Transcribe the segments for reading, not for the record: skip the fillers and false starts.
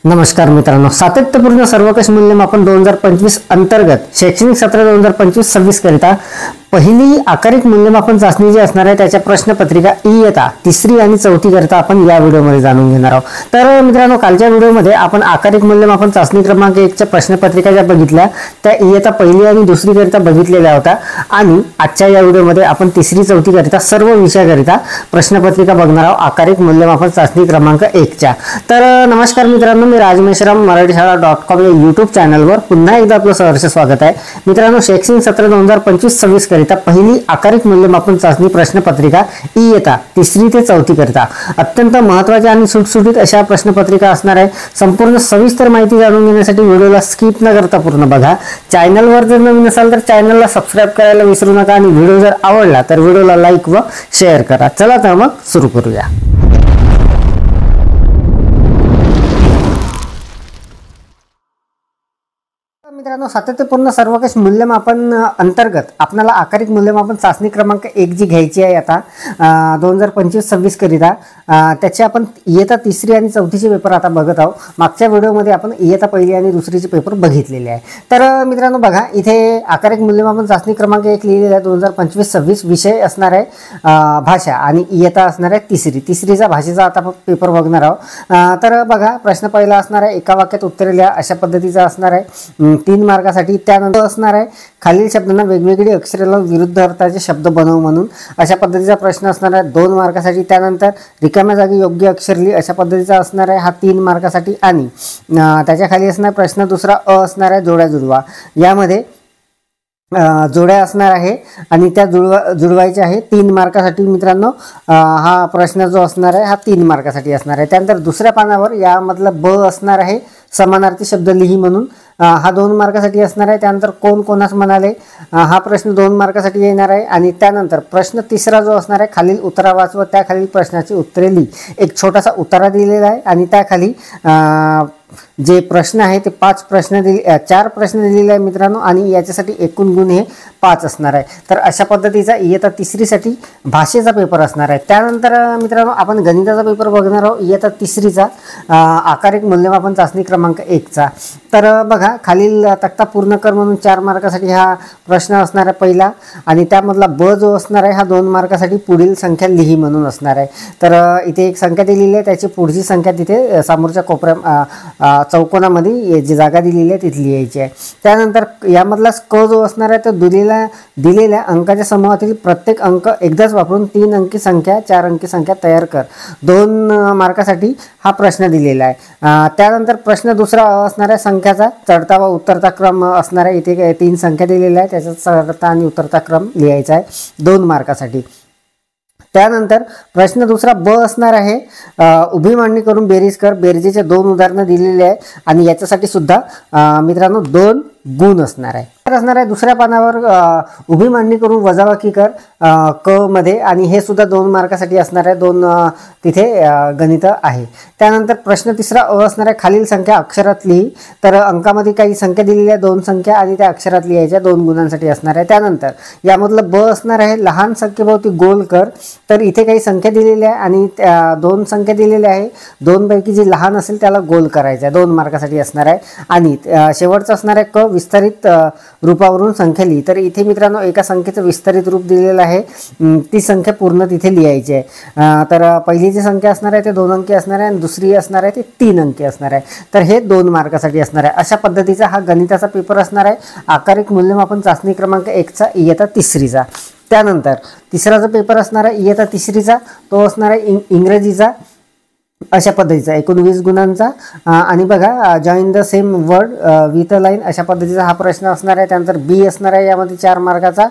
नमस्कार मित्रांनो, सातत्यपूर्ण सर्वकष मूल्यमापन 2025 अंतर्गत शैक्षणिक सत्र 2025-26 करिता पहिली आकारिक मूल्यमापन चाचणी जी असणार आहे त्याच्या प्रश्नपत्रिका इयत्ता तिसरी आणि चौथी करता आपण या व्हिडिओमध्ये जाणून घेणार आहोत। तर मित्रांनो, कालच्या व्हिडिओमध्ये आपण आकारिक मूल्यमापन चाचणी क्रमांक 1 च्या प्रश्नपत्रिका ज्या बघितल्या त्या इयत्ता पहिली आणि दुसरी करता बघितलेल्या होत्या आणि आजच्या या व्हिडिओमध्ये आपण तिसरी चौथी करता सर्व विषयाकरिता प्रश्नपत्रिका बघणार आहोत आकारिक मूल्यमापन चाचणी क्रमांक 1 च्या। तर नमस्कार मित्रांनो, मी राजमेश्राम मराठीशाळा.com या YouTube चॅनलवर पुन्हा एकदा आपलं सहर्ष स्वागत आहे। मित्रांनो, शैक्षणिक सत्र 2025-26 करिता पहिली आकारिक मूल्यमापन चाचणी प्रश्नपत्रिका इयत्ता तिसरी ते चौथी करता अत्यंत महत्त्वाच्या आणि सुटसुटीत अशा प्रश्नपत्रिका असणार आहे। संपूर्ण सविस्तर माहिती जाणून घेण्यासाठी व्हिडिओला स्किप न करता पूर्ण बघा। चॅनलवर जर नवीन असाल तर चॅनलला सबस्क्राइब करायला विसरू नका आणि व्हिडिओ जर आवडला तर व्हिडिओला लाईक व शेअर करा। चला तर मग सुरू करूया। मित्रांनो, सातत्यपूर्ण सर्वकष मूल्यमापन अंतर्गत आपल्याला आकारिक मूल्यमापन चाचणी क्रमांक 1 जी घ्यायची आहे आता 2025-26 करिता त्याचे आपण इयत्ता तिसरी आणि चौथीचे पेपर आता बघत आहोत। मागच्या व्हिडिओमध्ये आपण इयत्ता पहिली आणि दुसरीचे पेपर बघितलेले आहे। तर मित्रांनो बघा, इथे आकारिक मूल्यमापन चाचणी क्रमांक 1 लिहिलेला आहे 2025-26 विषय असणार आहे भाषा आणि इयत्ता असणार आहे तिसरीचा भाषेचा आता पेपर बघणार आहोत। तर बघा, प्रश्न पहिला असणार आहे एका वाक्यात उत्तरे लिहा अशा पद्धतीचा असणार आहे 3 मार्कासाठी। त्यानंतर असणार आहे खालील शब्दांना वेगवेगळी अक्षरे लावून विरुद्ध अर्थाचे शब्द बनव म्हणून अशा पद्धतीचा प्रश्न असणार आहे 2 मार्कासाठी। त्यानंतर रिकाम्या जागी योग्य अक्षर लिही अशा पद्धतीचा असणार आहे हा 3 मार्कासाठी आणि त्याच्या खाली असणार प्रश्न दुसरा अ असणार आहे जोड्या जुळवा। यामध्ये जोड्या असणार आहे आणि त्या जुळवायच्या आहे 3 मार्कासाठी। मित्रांनो, हा प्रश्न जो असणार आहे हा 3 मार्कासाठी असणार आहे। त्यानंतर दुसऱ्या पानावर यामधला ब असणार आहे समानार्थी शब्द लिही म्हणून हा 2 मार्कासाठी असणार आहे। त्यानंतर कोण कोणास म्हणाले हा प्रश्न 2 मार्कासाठी येणार आहे आणि त्यानंतर प्रश्न तिसरा जो असणार आहे खालील उतारा वाच व त्या खालील प्रश्नाची उत्तरे लिही। एक छोटासा उतारा दिलेला आहे आणि त्याखाली जे प्रश्न आहे ते 4 प्रश्न दिलेले आहे मित्रांनो आणि याच्यासाठी एकूण गुण हे 5 असणार आहे। तर अशा पद्धतीचा इयत्ता तिसरीसाठी भाषेचा पेपर असणार आहे। त्यानंतर मित्रांनो आपण गणिताचा पेपर बघणार आहोत इयत्ता तिसरीचा आकारिक मूल्यमापन चाचणी क्रमांक 1 चा। तर बघा, खालील तक्ता पूर्ण कर म्हणून 4 मार्कासाठी हा प्रश्न असणार आहे पहिला आणि त्यामधला ब जो असणार आहे हा 2 मार्कासाठी पुढील संख्या लिही म्हणून असणार आहे। तर इथे एक संख्या दिलेली आहे, त्याची पुढची संख्या तिथे समोरच्या कोपऱ्या चौकोनामध्ये जी जागा दिलेली आहे तिथे लिहायची आहे। त्यानंतर यामधला क जो असणार आहे तो दिलेल्या अंकाच्या समूहातील प्रत्येक अंक एकदाच वापरून 3 अंकी संख्या 4 अंकी संख्या तयार कर। 2 मार्कासाठी हा प्रश्न दिलेला आहे। त्यानंतर प्रश्न दुसरा असणार आहे संख्याचा चढता व उतरता क्रम असणार आहे। इथे 3 संख्या दिलेल्या आहे, त्याचा चढता आणि उतरता क्रम लिहायचा आहे 2 मार्कासाठी। त्यानंतर प्रश्न दुसरा ब असणार आहे उभी मांडणी करून बेरीज कर। बेरजेचे 2 उदाहरणं दिलेले आहे आणि याच्यासाठी सुद्धा मित्रांनो 2 गुण असणार आहे। असणार आहे दुसऱ्या पानावर उभी मांडणी करून वजाबाकी कर क मध्ये आणि हे सुद्धा 2 मार्कासाठी असणार आहे। 2 तिथे गणित आहे। त्यानंतर प्रश्न तिसरा अ असणार आहे खालील संख्या अक्षरात लिही। तर अंकामध्ये काही संख्या दिलेल्या आहे 2 संख्या आणि त्या अक्षरात लिहायच्या 2 गुणांसाठी असणार आहे। त्यानंतर यामधलं ब असणार आहे लहान संख्येभोवती गोल कर। तर इथे काही संख्या दिलेल्या आहे आणि 2 संख्या दिलेल्या आहे, 2 पैकी जी लहान असेल त्याला गोल करायचा आहे 2 मार्कासाठी असणार आहे। आणि शेवटचं असणार आहे क विस्तारित रूपावरून संख्या लिही। तर इथे मित्रांनो एका संख्येचं विस्तारित रूप दिलेलं आहे, ती संख्या पूर्ण तिथे लिहायची आहे। तर पहिली जी संख्या असणार आहे ते 2 अंकी असणार आहे आणि दुसरी असणार आहे ते 3 अंकी असणार आहे। तर हे 2 मार्कासाठी असणार आहे। अशा पद्धतीचा हा गणिताचा पेपर असणार आहे आकारिक मूल्यमापन चाचणी क्रमांक 1 चा इयत्ता तिसरीचा। त्यानंतर तिसरा जो पेपर असणार आहे इयत्ता तिसरीचा तो असणार आहे इंग्रजीचा अशा पद्धतीचा एकूण 20 गुणांचा आणि बघा join the same word with a line अशा पद्धतीचा हा प्रश्न असणार आहे। त्यानंतर बी असणार आहे यामध्ये 4 मार्काचा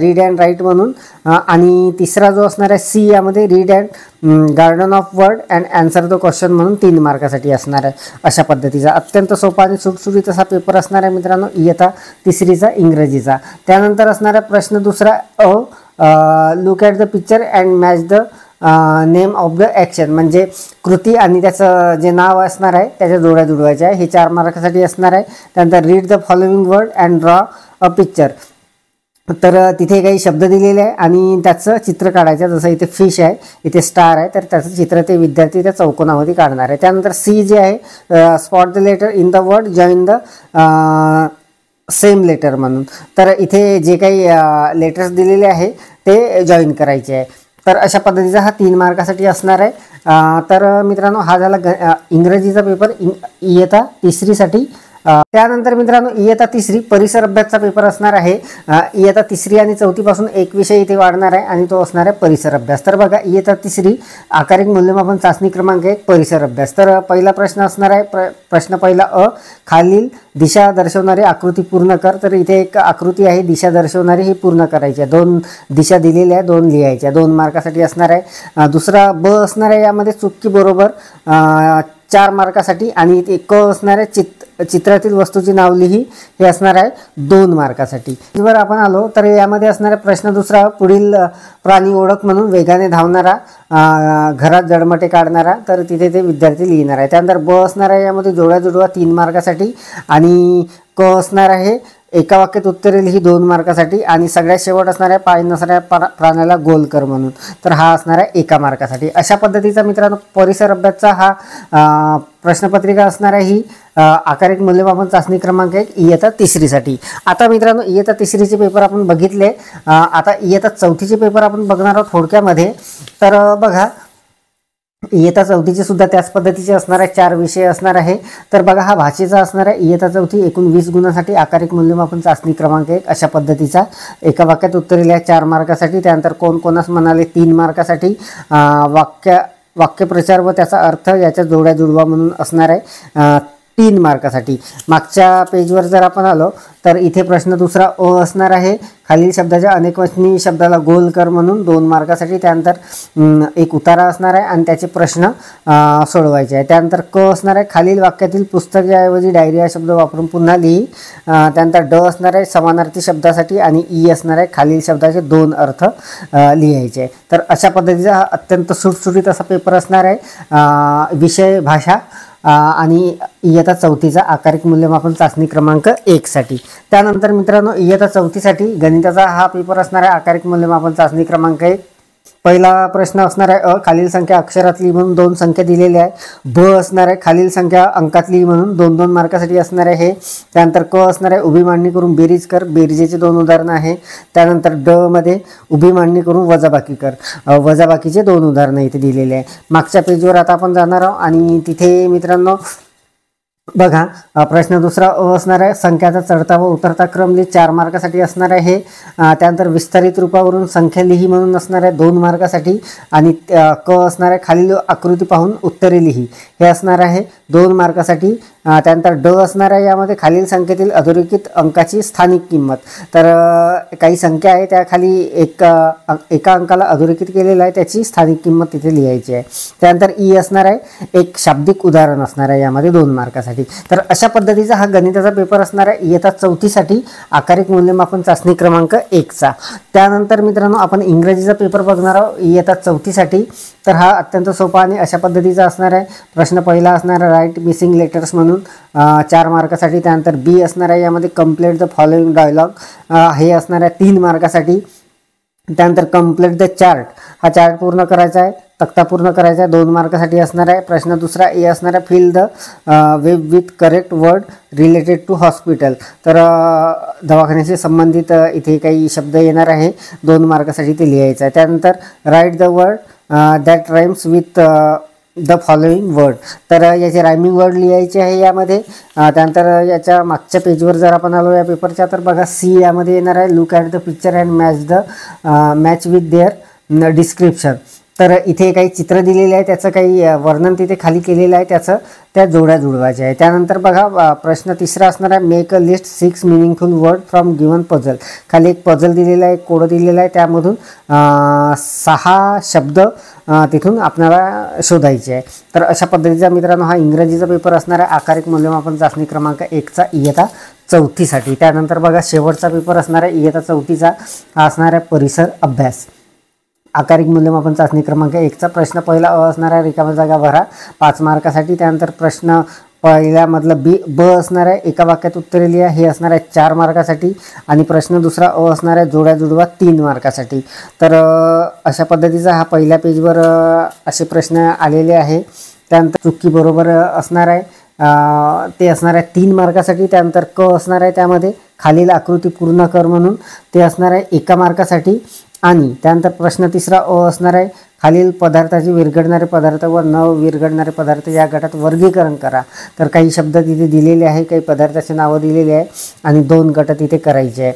रीड अँड राईट म्हणून आणि तिसरा जो असणार आहे सी यामध्ये read and garden of word and answer the question म्हणून 3 मार्कासाठी असणार आहे। अशा पद्धतीचा अत्यंत सोपा आणि सुटसुटीत असा पेपर असणार आहे मित्रांनो इयत्ता तिसरीचा इंग्रजीचा। त्यानंतर असणारा प्रश्न दुसरा look at the picture and match the name of the action म्हणजे कृती आणि त्याचं जे नाव असणार आहे त्याच्या जोड्या जुळवायच्या आहे। हे 4 मार्कासाठी असणार आहे। त्यानंतर read the following word and draw a picture तर तिथे काही शब्द दिलेले आहे आणि त्याचं चित्र काढायचं. जसं इथे फिश आहे, इथे स्टार आहे, तर त्याचं चित्र ते विद्यार्थी त्या चौकोनामध्ये काढणार आहे. त्यानंतर सी जे आहे, spot the letter in the word join the same letter म्हणून. तर इथे जे काही लेटर्स दिलेले आहे ते जॉईन करायचे आहे. तर अशा पद्धतीचा हा 3 मार्कासाठी असणार आहे. तर मित्रांनो हा झाला इंग्रजीचा पेपर इयत्ता तिसरीसाठी. त्यानंतर मित्रांनो इयत्ता तिसरी परिसर अभ्यासचा पेपर असणार आहे. इयत्ता तिसरी आणि चौथीपासून एक विषय इथे वाढणार आहे आणि तो असणार आहे परिसर अभ्यास. तर बघा इयत्ता तिसरी आकारिक मूल्यमापन चाचणी क्रमांक 1 परिसर अभ्यास. तर पहिला प्रश्न असणार आहे, प्रश्न पहिला खालील दिशा दर्शवणारी आकृती पूर्ण कर. तर इथे एक आकृती आहे दिशा दर्शवणारी, ही पूर्ण करायची आहे. 2 दिशा दिलेल्या आहे, 2 लिहायच्या, 2 मार्कासाठी असणार आहे. दुसरा ब असणार आहे, यामध्ये चुकी बरोबर 4 मार्कासाठी. आणि ते क असणार आहे चित्रातील वस्तूची नाव लिही, हे असणार आहे 2 मार्कासाठी. जर आपण आलो तर यामध्ये असणार आहे प्रश्न दुसरा, पुढील प्राणी ओळख म्हणून वेगाने धावणारा, घरात जडमटे काढणारा. तर तिथे ते विद्यार्थी लिहिणार आहे. त्यानंतर ब असणार आहे, यामध्ये जोड्या जुडवा 3 मार्कासाठी. आणि क असणार आहे एका वाक्यात उत्तरे लिही 2 मार्कासाठी. आणि सगळ्यात शेवट असणार आहे पाय नसणाऱ्या प्राण्याला गोल कर म्हणून. तर हा असणार आहे 1 मार्कासाठी. अशा पद्धतीचा मित्रांनो परिसर अभ्यासचा हा प्रश्नपत्रिका असणार आहे, ही आकारिक मूल्यमापन चाचणी क्रमांक 1 इयत्ता तिसरीसाठी. आता मित्रांनो इयत्ता तिसरीचे पेपर आपण बघितले. आता इयत्ता चौथीचे पेपर आपण बघणार आहोत थोडक्यामध्ये. तर बघा इयत्ता चौथीचे सुद्धा त्याच पद्धतीचे असणार आहे, 4 विषय असणार आहे. तर बघा हा भाषेचा असणार आहे इयत्ता चौथी, एकूण 20 गुणांसाठी आकारिक मूल्यमापन चाचणी क्रमांक 1 अशा पद्धतीचा. एका वाक्यात उत्तर लिहा 4 मार्कासाठी. त्यानंतर कोण कोणास म्हणाले 3 मार्कासाठी. वाक्यप्रचार व त्याचा अर्थ याच्या जोड्या जुडवा म्हणून असणार आहे 3 मार्कासाठी. मागच्या पेजवर जर आपण आलो तर इथे प्रश्न दुसरा असणार आहे, खालील शब्दाच्या अनेकवचनी शब्दाला गोल कर म्हणून 2 मार्कासाठी. त्यानंतर एक उतारा असणार आहे आणि त्याचे प्रश्न सोडवायचे आहे. त्यानंतर क असणार आहे, खालील वाक्यातील पुस्तकाऐवजी डायरी हा शब्द वापरून पुन्हा लिही. त्यानंतर ड असणार आहे समानार्थी शब्दासाठी. आणि ई असणार आहे खालील शब्दाचे 2 अर्थ लिहायचे आहे. तर अशा पद्धतीचा हा अत्यंत सुटसुटीत असा पेपर असणार आहे, विषय भाषा आणि इयत्ता चौथीचा आकारिक मूल्यमापन चाचणी क्रमांक 1 साठी. त्यानंतर मित्रांनो इयत्ता चौथीसाठी गणिताचा हा पेपर असणार आहे आकारिक मूल्यमापन चाचणी क्रमांक 1. पहिला प्रश्न असणार आहे खालील संख्या अक्षरात लिही म्हणून 2 संख्या दिलेल्या आहे. ब असणार आहे खालील संख्या अंकात लिही म्हणून 2-2 मार्कासाठी असणार आहे हे. त्यानंतर क असणार आहे उभी मांडणी करून बेरीज कर, बेरीजेचे 2 उदाहरणं आहे. त्यानंतर ड मध्ये उभी मांडणी करून वजाबाकी कर, वजाबाकीचे 2 उदाहरणं इथे दिलेले आहे. मागच्या पेजवर आता आपण जाणार आहोत आणि तिथे मित्रांनो बघा प्रश्न दुसरा असणार आहे संख्याचा चढता व उतरता क्रम लिही 4 मार्कासाठी असणार आहे हे. त्यानंतर विस्तारित रूपावरून संख्या लिही म्हणून असणार आहे 2 मार्कासाठी. आणि क असणार आहे खालील आकृती पाहून उत्तरे लिही, हे असणार आहे 2 मार्कासाठी. त्यानंतर ड असणार आहे, यामध्ये खालील संख्येतील अधोरेखित अंकाची स्थानिक किंमत. तर काही संख्या आहे त्या खाली एका अंकाला अधोरेखित केलेला आहे, त्याची स्थानिक किंमत तिथे लिहायची आहे. त्यानंतर ई असणार आहे एक शाब्दिक उदाहरण असणार आहे यामध्ये 2 मार्कासाठी. तर अशा पद्धतीचा हा गणिताचा पेपर असणार आहे इयत्ता चौथीसाठी आकारिक मूल्यमापन चाचणी क्रमांक 1 चा. त्यानंतर मित्रांनो आपण इंग्रजीचा पेपर बघणार आहोत इयत्ता चौथीसाठी. तर हा अत्यंत सोपा आणि अशा पद्धतीचा असणार आहे. प्रश्न पहिला असणार आहे राईट मिसिंग लेटर्स म्हणून 4 मार्कासाठी. त्यानंतर बी असणार आहे यामध्ये कंप्लीट द फॉलोइंग डायलॉग, हे असणार आहे 3 मार्कासाठी. त्यानंतर कंप्लीट द चार्ट, हा चार्ट पूर्ण करायचा आहे, तक्ता पूर्ण करायचा आहे, 2 मार्कासाठी असणार आहे. प्रश्न दुसरा ए असणार आहे fill the web with correct word related to hospital. तर दवाखान्याशी संबंधित इथे काही शब्द येणार आहे, 2 मार्कासाठी ते लिहायचं आहे. त्यानंतर write the word that rhymes with the following word, तर याचे रायमिंग वर्ड लिहायचे आहे यामध्ये. त्यानंतर याच्या मागच्या पेजवर जर आपण आलो या पेपरच्या तर बघा सी यामध्ये येणार आहे look at the picture and match with their description. तर इथे काही चित्र दिलेले आहे, त्याचं काही वर्णन तिथे खाली केलेलं आहे, त्याचं त्या जोड्या जुळवायच्या आहे. त्यानंतर बघा प्रश्न तिसरा असणार आहे make a list 6 meaningful word from given puzzle. खाली एक पझल दिलेला आहे, एक कोड दिलेला आहे, त्यामधून 6 शब्द तिथून आपल्याला शोधायचे आहे. तर अशा पद्धतीचा मित्रांनो हा इंग्रजीचा पेपर असणार आहे आकारिक मूल्यमापन चाचणी क्रमांक 1 चा इयत्ता चौथीसाठी. त्यानंतर बघा शेवटचा पेपर असणार आहे इयत्ता चौथीचा, हा असणार आहे परिसर अभ्यास आकारिक मूल्यमापन चाचणी क्रमांक 1 चा. प्रश्न पहिला असणार आहे रिकाम्या जागा भरा 5 मार्कासाठी. त्यानंतर प्रश्न पहिल्यामधलं ब असणार आहे, एका वाक्यात उत्तरे लिहा, हे असणार आहे 4 मार्कासाठी. आणि प्रश्न दुसरा असणार आहे जोड्या जुडवा 3 मार्कासाठी. तर अशा पद्धतीचा हा पहिल्या पेजवर असे प्रश्न आलेले आहे. त्यानंतर चुकी बरोबर असणार आहे, ते असणार आहे 3 मार्कासाठी. त्यानंतर क असणार आहे त्यामध्ये खालील आकृती पूर्ण कर म्हणून, ते असणार आहे 1 मार्कासाठी. आणि त्यानंतर प्रश्न तिसरा असणार आहे खालील पदार्थाचे विरघळणारे पदार्थ व न विरघळणारे पदार्थ या गटात वर्गीकरण करा. तर काही शब्द तिथे दिलेले आहे, काही पदार्थाचे नावं दिलेले आहे आणि 2 गट तिथे करायचे आहे.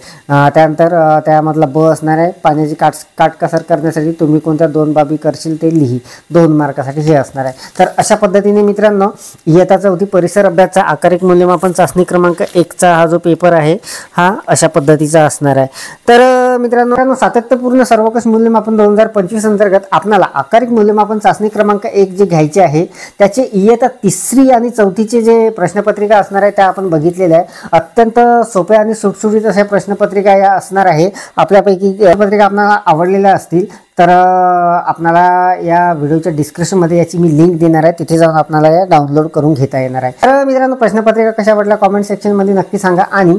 त्यानंतर त्यामधला ब असणार आहे पाण्याची काटकसर करण्यासाठी तुम्ही कोणत्या 2 बाबी करशील ते लिही, 2 मार्कासाठी हे असणार आहे. तर अशा पद्धतीने मित्रांनो इयत्ता 4थी परिसर अभ्यासचा आकारिक मूल्यमापन चाचणी क्रमांक 1चा हा जो पेपर आहे हा अशा पद्धतीचा असणार आहे. तर मित्रांनो सातत्यपूर्ण सर्वकष मूल्यमापन 2025 अंतर्गत आपणाला आकारिक मूल्यमापन चाचणी क्रमांक 1 जे घ्यायचे आहे त्याचे इयत्ता 3री आणि 4थीचे जे प्रश्नपत्रिका असणार आहे त्या आपण बघितलेल्या आहे. अत्यंत सोप्या आणि सुटसुटीत अशा प्रश्नपत्रिका या असणार आहे. आपल्यापैकी पत्रिका आपल्याला आवडलेल्या असतील तर आपल्याला या व्हिडिओच्या डिस्क्रिप्शनमध्ये याची मी लिंक देणार आहे, तिथे जाऊन आपल्याला या डाउनलोड करून घेता येणार आहे. तर मित्रांनो प्रश्नपत्रिका कशा वाटल्या कॉमेंट सेक्शनमध्ये नक्की सांगा. आणि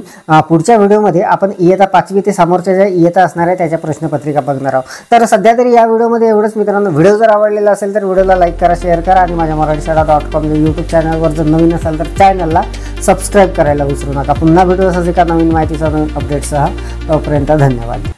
पुढच्या व्हिडिओमध्ये आपण इयत्ता 5वी ते समोरच्या ज्या इयत्ता असणार आहे त्याच्या प्रश्नपत्रिका बघणार आहोत. तर सध्या तरी या व्हिडिओमध्ये एवढंच मित्रांनो. व्हिडिओ जर आवडलेला असेल तर व्हिडिओला लाईक करा, शेअर करा आणि माझ्या marathishada.com यूट्यूब चॅनलवर जर नवीन असाल तर चॅनलला सबस्क्राईब करायला विसरू नका. पुन्हा भेटू असंच एका नवीन माहितीसह नवीन अपडेटसह. तोपर्यंत धन्यवाद.